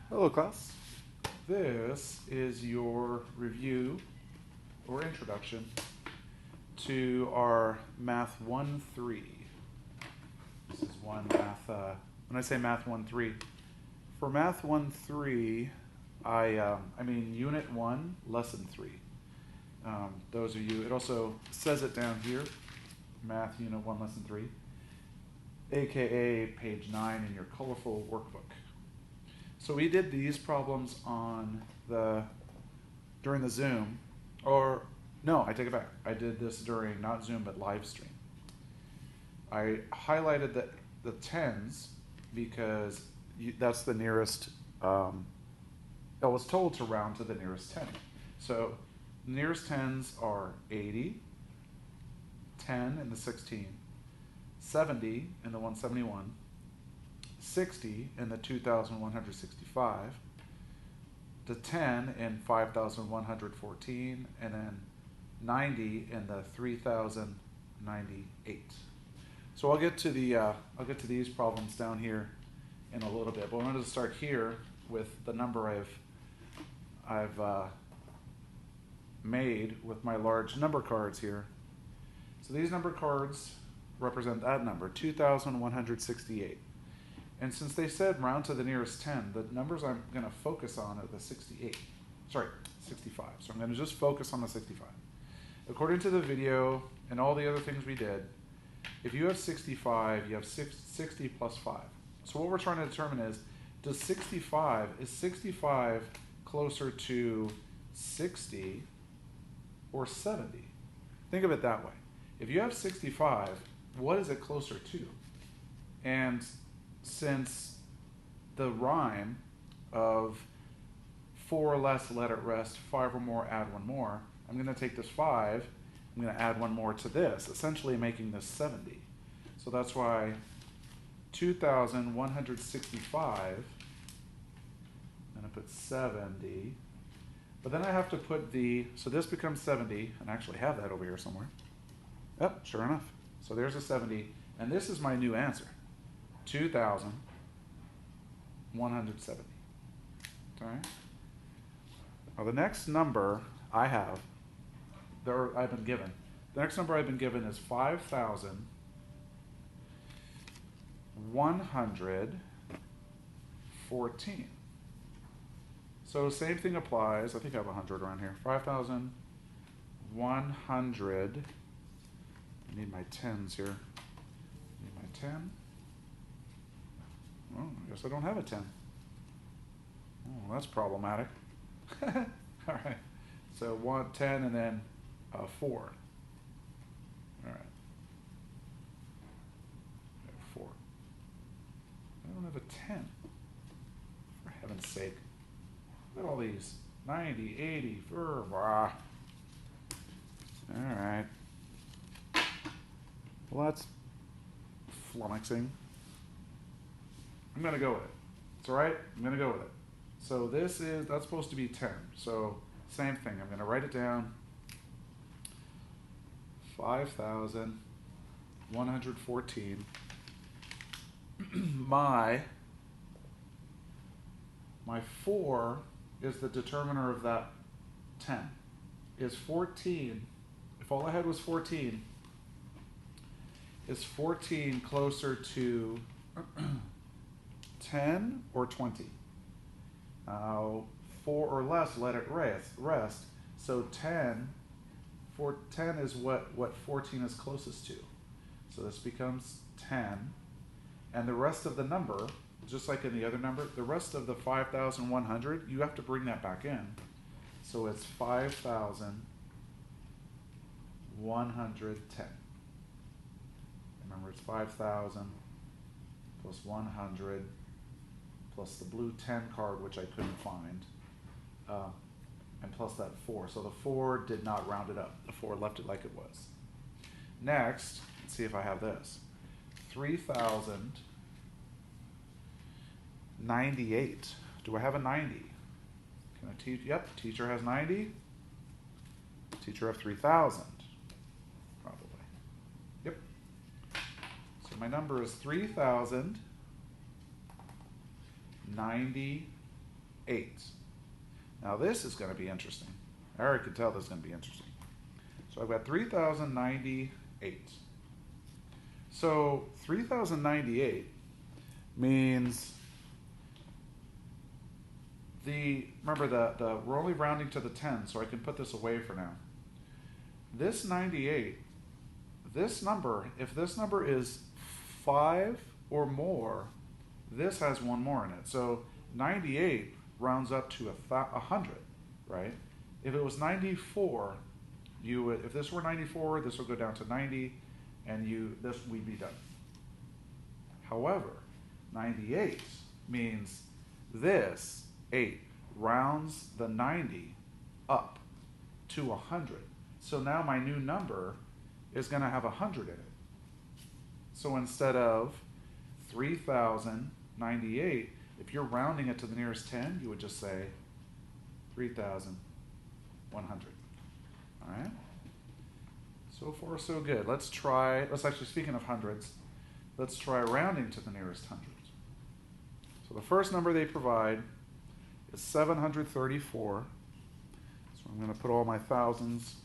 Hello class. This is your review or introduction to our Math 1-3. This is one math, when I say Math 1-3, for Math 1-3, I mean Unit 1, Lesson 3. Those of you, it also says it down here, Math Unit 1, Lesson 3, aka page 9 in your colorful workbook. So we did these problems during the Zoom, or no, I take it back. I did this during not Zoom but live stream. I highlighted the tens because that's the nearest. I was told to round to the nearest 10. So the nearest tens are 80, 10 in the 16, 70 in the 171. 60 in the 2165, the 10 in 5114, and then 90 in the 3098. So I'll get to these problems down here in a little bit, but I wanted to start here with the number I've made with my large number cards here. So these number cards represent that number, 2168. And since they said round to the nearest 10, the numbers I'm going to focus on are the 65. So I'm going to just focus on the 65. According to the video and all the other things we did, if you have 65, you have 60 plus 5. So what we're trying to determine is 65 closer to 60 or 70? Think of it that way. If you have 65, what is it closer to? And since the rhyme of 4 or less, let it rest, 5 or more, add 1 more, I'm going to take this 5, I'm going to add 1 more to this, essentially making this 70. So that's why 2165, I'm going to put 70, but then I have to put so this becomes 70, and I actually have that over here somewhere. Yep, sure enough. So there's a 70, and this is my new answer. 2,170. All right. Now the next number I've been given. The next number I've been given is 5,114. So same thing applies. I think I have 100 around here. 5,100. I need my tens here. Need my 10. Oh, I guess I don't have a 10. Oh, that's problematic. All right. So 10 and then 4. All right. 4. I don't have a 10. For heaven's sake. Look at all these. 90, 80. All right. Well, that's flummoxing. I'm going to go with it. It's all right? I'm going to go with it. So that's supposed to be 10. So same thing. I'm going to write it down. 5,114. My 4 is the determiner of that 10. Is 14, if all I had was 14, is 14 closer to 10 or 20? 4 or less, let it rest. So 10 is what 14 is closest to. So this becomes 10. And the rest of the number, just like in the other number, the rest of the 5,100, you have to bring that back in. So it's 5,110. Remember, it's 5,000 plus 100 plus the blue 10 card, which I couldn't find, and plus that 4. So the 4 did not round it up. The 4 left it like it was. Next, let's see if I have this. 3,098. Do I have a 90? Can I teach? Yep, teacher has 90. Teacher have 3,000. Probably. Yep. So my number is 3,098. 8. Now this is going to be interesting. I already can tell this is going to be interesting. So I've got 3,098. So 3,098 means remember we're only rounding to the 10, so I can put this away for now. This 98, this number, if this number is 5 or more, this has one more in it. So 98 rounds up to 100, right? If it was 94, if this were 94, this would go down to 90, and we'd be done. However, 98 means this 8 rounds the 90 up to 100. So now my new number is going to have 100 in it. So instead of 3,098, if you're rounding it to the nearest 10, you would just say 3,100. All right? So far, so good. Let's actually, speaking of hundreds, let's try rounding to the nearest hundred. So the first number they provide is 734. So I'm going to put all my thousands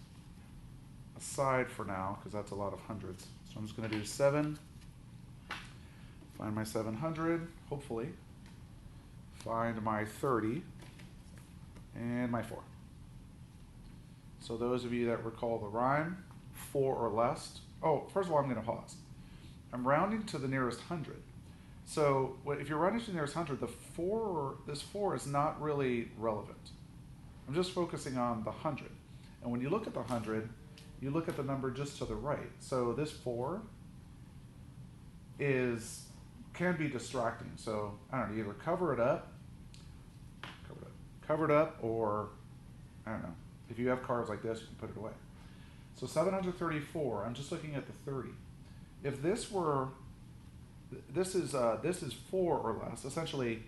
aside for now, because that's a lot of hundreds. So I'm just going to do 7, find my 700, hopefully, find my 30, and my 4. So those of you that recall the rhyme, 4 or less. Oh, first of all, I'm going to pause. I'm rounding to the nearest 100. So if you're rounding to the nearest 100, this 4 is not really relevant. I'm just focusing on the 100. And when you look at the 100, you look at the number just to the right. So this 4 can be distracting. So I don't know, either cover it up, or I don't know. If you have cards like this, you can put it away. So 734, I'm just looking at the 30. If this is 4 or less, essentially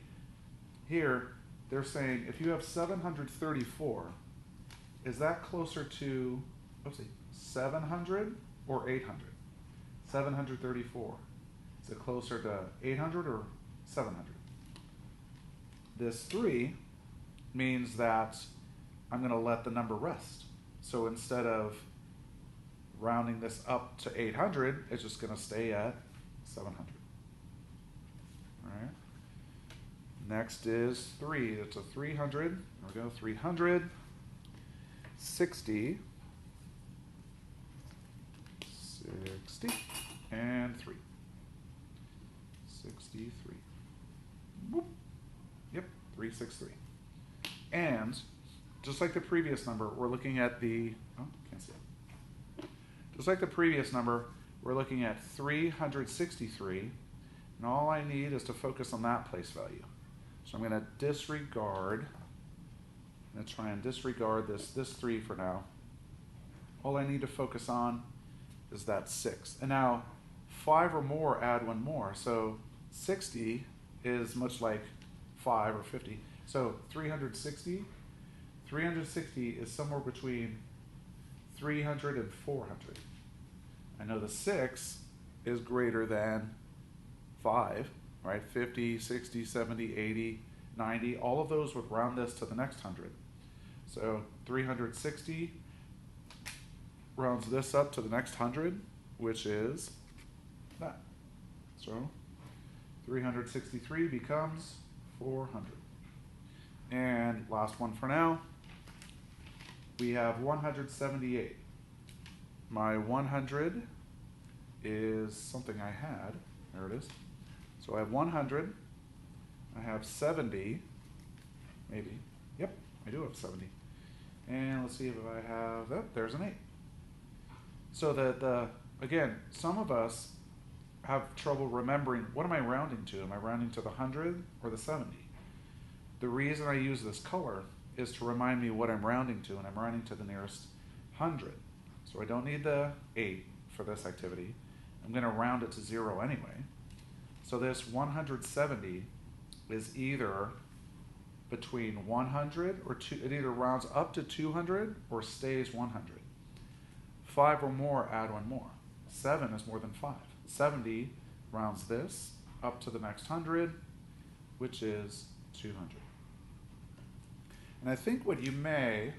here they're saying if you have 734, is that closer to 700 or 800? 734. Is it closer to 800 or 700? This 3 means that I'm going to let the number rest. So instead of rounding this up to 800, it's just going to stay at 700. All right. Next is 3. It's a 300. There we go. 300, 60, 60, and 3. 63. Whoop. Yep, 363. And just like the previous number, we're looking at can't see it. Just like the previous number, we're looking at 363, and all I need is to focus on that place value. So I'm going to try and disregard this 3 for now. All I need to focus on is that 6. And now 5 or more add one more. So 60 is much like 5 or 50. So 360 is somewhere between 300 and 400. I know the 6 is greater than 5, right? 50, 60, 70, 80, 90, all of those would round this to the next 100. So 360 rounds this up to the next 100, which is that. So 363 becomes 400. And last one for now, we have 178. My 100 is something I had. There it is. So I have 100. I have 70. Maybe. Yep, I do have 70. And let's see if I have that. There's an 8. So again, some of us have trouble remembering, what am I rounding to? Am I rounding to the 100 or the 70? The reason I use this color is to remind me what I'm rounding to, and I'm rounding to the nearest 100. So I don't need the 8 for this activity. I'm going to round it to 0 anyway. So this 170 is either between 100 or 2, it either rounds up to 200 or stays 100. 5 or more, add one more. 7 is more than 5. 70 rounds this up to the next 100, which is 200. And I think what you may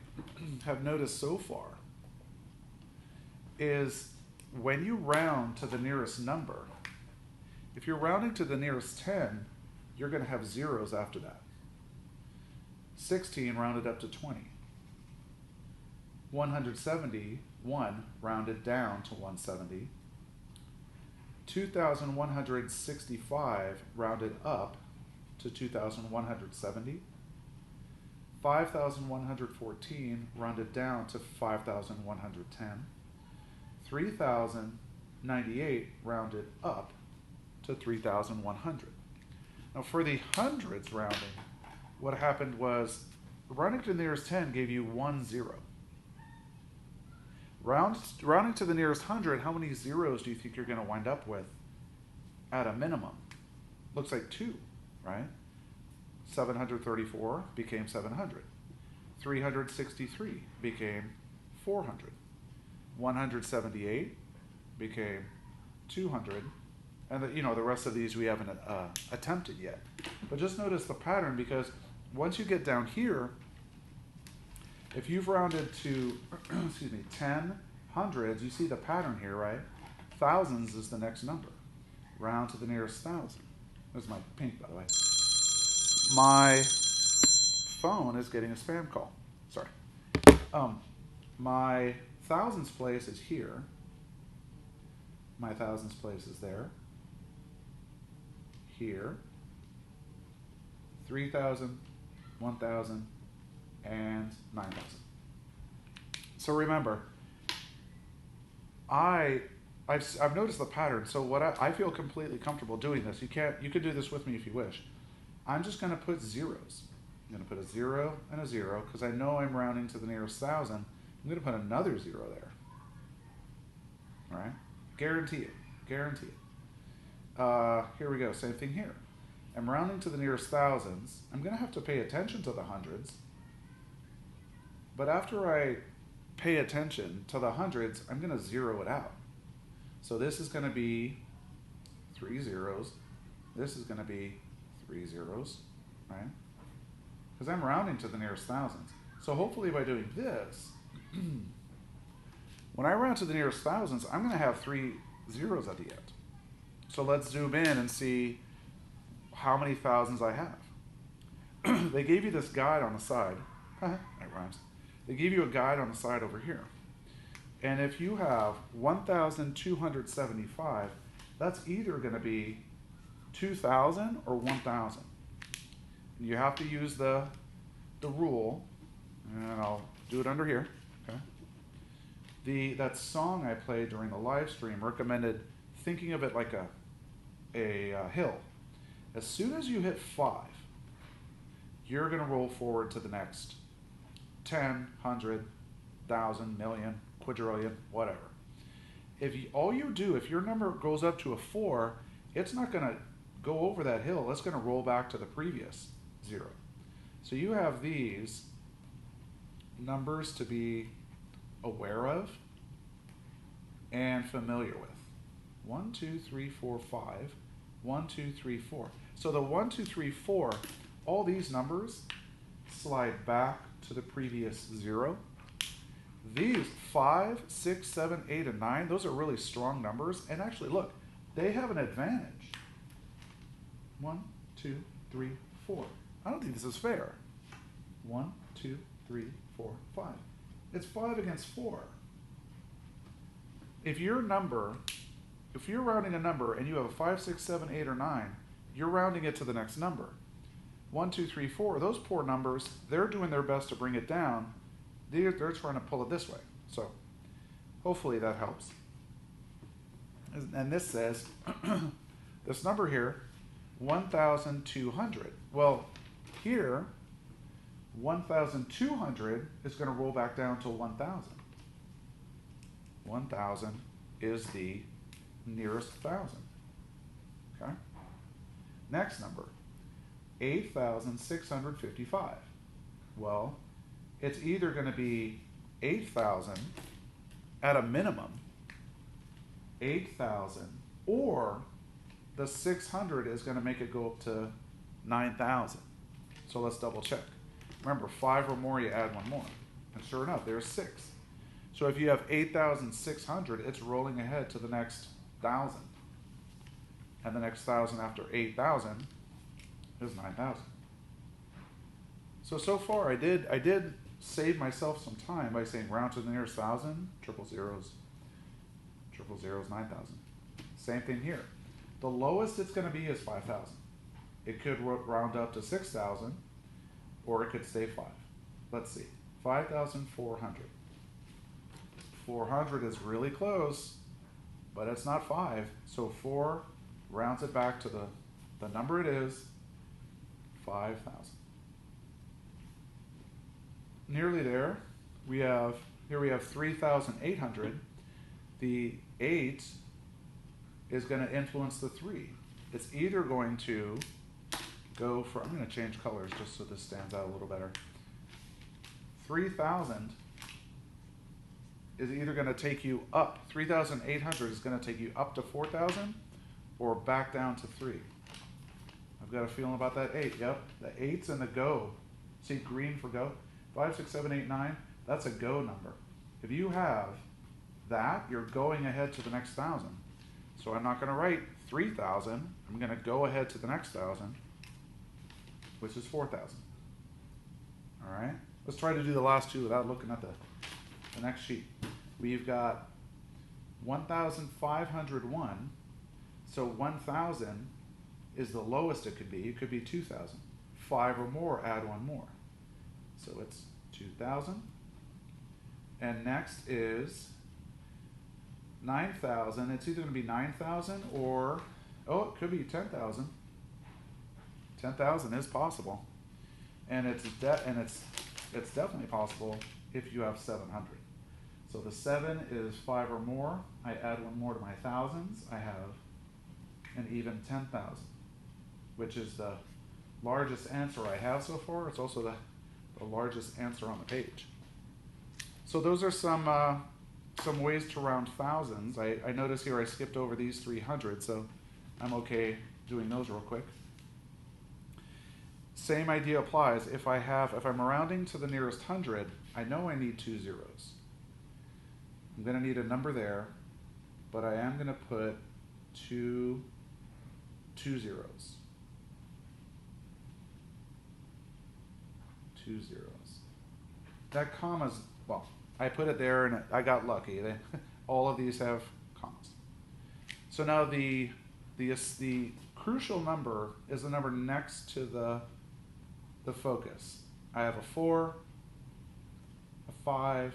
have noticed so far is when you round to the nearest number, if you're rounding to the nearest 10, you're going to have zeros after that. 16 rounded up to 20. 171 rounded down to 170. 2,165 rounded up to 2,170. 5,114 rounded down to 5,110. 3,098 rounded up to 3,100. Now for the hundreds rounding, what happened was rounding to the nearest 10 gave you 1 0. Rounding to the nearest 100, how many zeros do you think you're going to wind up with at a minimum? Looks like 2, right? 734 became 700. 363 became 400. 178 became 200. And the rest of these we haven't attempted yet. But just notice the pattern, because once you get down here, if you've rounded to, 10 hundreds, you see the pattern here, right? Thousands is the next number. Round to the nearest 1,000. There's my pink, by the way. My phone is getting a spam call. Sorry. My thousands place is here. My thousands place is there. Here. 3,000, 1,000, and 9,000. So remember, I've noticed the pattern. So what I feel completely comfortable doing this. You could do this with me if you wish. I'm just going to put zeros. I'm going to put a 0 and a 0 because I know I'm rounding to the nearest 1,000. I'm going to put another 0 there. All right? Guarantee it. Guarantee it. Here we go. Same thing here. I'm rounding to the nearest thousands. I'm going to have to pay attention to the hundreds. But after I pay attention to the hundreds, I'm going to zero it out. So this is going to be 3 zeros. This is going to be 3 zeros, right? Because I'm rounding to the nearest thousands. So hopefully by doing this, when I round to the nearest thousands, I'm going to have 3 zeros at the end. So let's zoom in and see how many thousands I have. They gave you this guide on the side. That rhymes. They give you a guide on the side over here. And if you have 1,275, that's either going to be 2,000 or 1,000. You have to use the rule, and I'll do it under here. Okay. That song I played during the live stream recommended thinking of it like a hill. As soon as you hit 5, you're going to roll forward to the next 10, 100, 1,000, million, quadrillion, whatever. If your number goes up to a 4, it's not going to go over that hill. It's going to roll back to the previous 0. So you have these numbers to be aware of and familiar with. 1, 2, 3, 4, 5. 1, 2, 3, 4. So the 1, 2, 3, 4, all these numbers slide back to the previous 0. These 5, 6, 7, 8, and 9, those are really strong numbers. And actually, look, they have an advantage. 1, 2, 3, 4. I don't think this is fair. 1, 2, 3, 4, 5. It's 5 against 4. If you're rounding a number and you have a 5, 6, 7, 8, or 9, you're rounding it to the next number. 1, 2, 3, 4, those poor numbers, they're doing their best to bring it down. They're trying to pull it this way. So hopefully that helps. And this says, this number here, 1,200. Well, here, 1,200 is going to roll back down to 1,000. 1,000 is the nearest 1,000. Okay? Next number, 8,655. Well, it's either going to be 8,000 at a minimum, 8,000, or the 600 is going to make it go up to 9,000. So let's double check. Remember, 5 or more, you add one more. And sure enough, there's 6. So if you have 8,600, it's rolling ahead to the next 1,000. And the next 1,000 after 8,000 is 9,000. So far I did save myself some time by saying round to the nearest 1,000, triple zeros, 9,000. Same thing here. The lowest it's going to be is 5,000. It could round up to 6,000, or it could stay 5. Let's see, 5,400. 400 is really close, but it's not 5. So 4 rounds it back to the number it is, 5,000. Nearly there. Here we have 3,800. The 8 is going to influence the 3. It's either going to go for, I'm going to change colors just so this stands out a little better. 3,000 is either going to take you up, 3,800 is going to take you up to 4,000 or back down to 3. I've got a feeling about that 8. Yep, the 8's in the go. See green for go? 5, 6, 7, 8, 9, that's a go number. If you have that, you're going ahead to the next 1,000. So I'm not going to write 3,000. I'm going to go ahead to the next 1,000, which is 4,000. All right? Let's try to do the last two without looking at the next sheet. We've got 1,501. So 1,000 is the lowest it could be. It could be 2,000. 5 or more, add one more. So it's 2,000. And next is 9,000. It's either going to be 9,000 or, oh, it could be 10,000. 10,000 is possible. And it's definitely possible if you have 700. So the 7 is 5 or more. I add one more to my thousands. I have an even 10,000, which is the largest answer I have so far. It's also the largest answer on the page. So those are some ways to round thousands. I notice here I skipped over these 300, so I'm okay doing those real quick. Same idea applies. If I'm rounding to the nearest 100, I know I need 2 zeros. I'm going to need a number there, but I am going to put two zeros. 2 zeros. That comma's, well, I put it there and I got lucky. All of these have commas. So now the crucial number is the number next to the focus. I have a 4, a 5,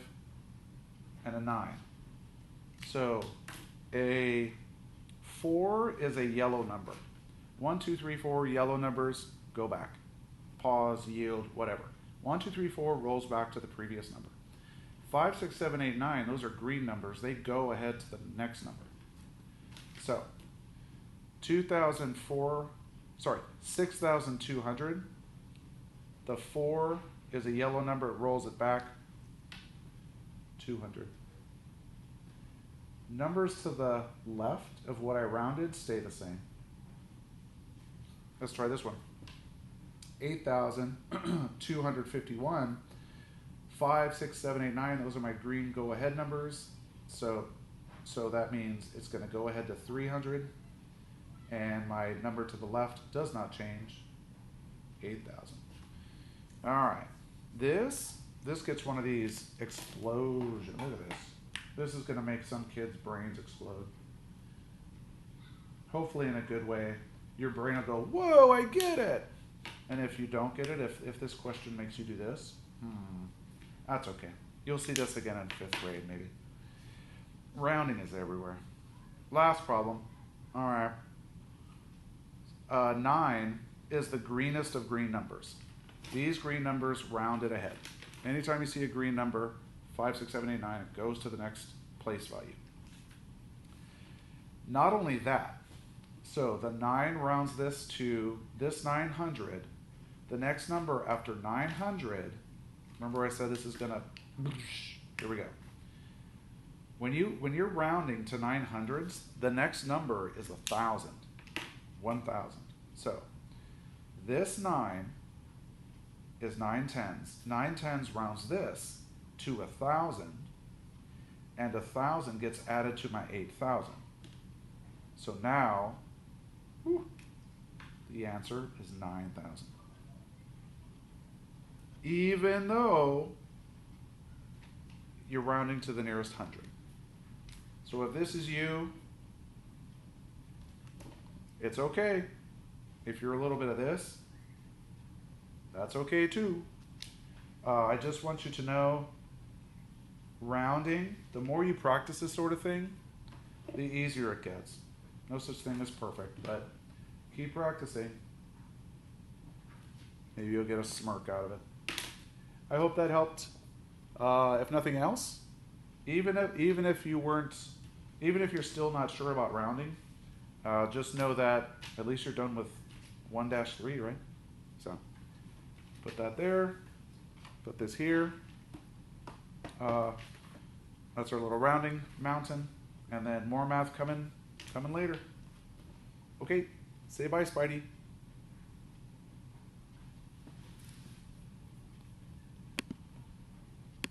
and a 9. So a 4 is a yellow number. 1, 2, 3, 4, yellow numbers, go back. Pause, yield, whatever. 1, 2, 3, 4 rolls back to the previous number. 5, 6, 7, 8, 9, those are green numbers. They go ahead to the next number. So 6,200. The 4 is a yellow number. It rolls it back. 200. Numbers to the left of what I rounded stay the same. Let's try this one. 8,251. 5, 6, 7, 8, 9. Those are my green go-ahead numbers. So that means it's going to go ahead to 300. And my number to the left does not change. 8,000. All right. This gets one of these explosions. Look at this. This is going to make some kids' brains explode. Hopefully in a good way. Your brain will go, whoa, I get it. And if you don't get it, if this question makes you do this, that's okay. You'll see this again in 5th grade, maybe. Rounding is everywhere. Last problem. All right. 9 is the greenest of green numbers. These green numbers rounded ahead. Anytime you see a green number, 5, 6, 7, 8, 9, it goes to the next place value. Not only that, so the 9 rounds this to this 900. The next number after 900, remember I said this is gonna, here we go. When you're rounding to 900s, the next number is 1,000. So this 9 is 9 tens. 9 tens rounds this to 1,000, and 1,000 gets added to my 8,000. So now, whew, the answer is 9,000. Even though you're rounding to the nearest hundred. So if this is you, it's okay. If you're a little bit of this, that's okay too. I just want you to know, rounding, the more you practice this sort of thing, the easier it gets. No such thing as perfect, but keep practicing. Maybe you'll get a smirk out of it. I hope that helped. If nothing else, even if you're still not sure about rounding, just know that at least you're done with 1-3, right? So put that there. Put this here. That's our little rounding mountain, and then more math coming later. Okay, say bye, Spidey.